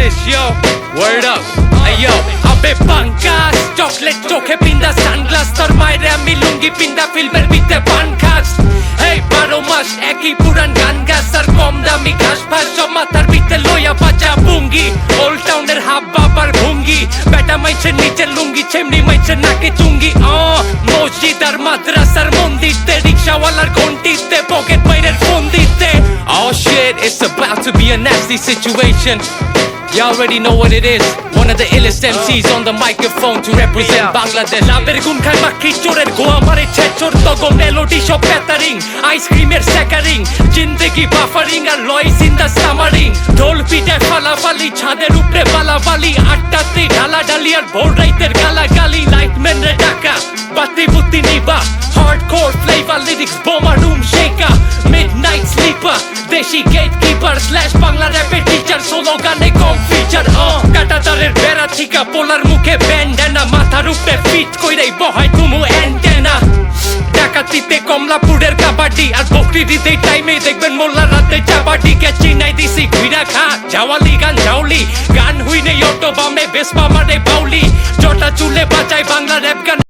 this, yo. Word up, ayo. Abe bankas, chocolate chokhe pinda sunglass tor maire ami lungi pinda filmer bite pan khas. Hey, 12 মাস একই পুরান গান গাছ আর কম দামি ঘাস ফাস সব মাথার ভিতরে লইয়া বাজা বুঙ্গি ওল্ড টাউনের হাব বাবার ভঙ্গি বেটা মাইছে নিচে লুঙ্গি চেমনি মাইছে নাকে চুঙ্গি মসজিদ আর মাদ্রাসার মন্দিরতে রিক্সাওয়ালার ঘন্টিতে পকেট বাইরের ফোন দিতে Oh shit, it's about to be a nasty situation. You already know what it is. One of the illest MCs on the microphone to represent Bangladesh. Laber gun khai makhi chorer goa mare chechor togo melody shop battering. Ice creamer saccering. Jindagi buffering আর noise in the stammering. ঢোল পিটে ফালাফালি ছাদের উপরে বালাবালি আটটাতে ঢালাঢালি আর ভোর রাইতের গালাগালি lightman রে ডাকা বাতি বুতি নিবা hardcore flavor lyrics বোমা room shaker midnight sleeper দেশি gatekeeper slash বাংলা র্যাপের টিচার সোলো গানে কম ফিচার কাটাতারের বেড়া থিকা পোলার মুখে ব্যান্ডানা মাথার উপরে ফিট কইরাই বহাই তুমু অ্যান্টেনা ডাকাতিতে কমলাপুরের কাবাডি আর বকরিদিতে টাইমে দেখবেন মোল্লা রাতে চাবাডি কে চিনাই দিছি ঘুইরা খা জাওয়ালি গান জাওলি গান হুইনে অটো বামে বেসপা মারে বাউলি জটা চুলে বাজায় বাংলা র্যাপ গান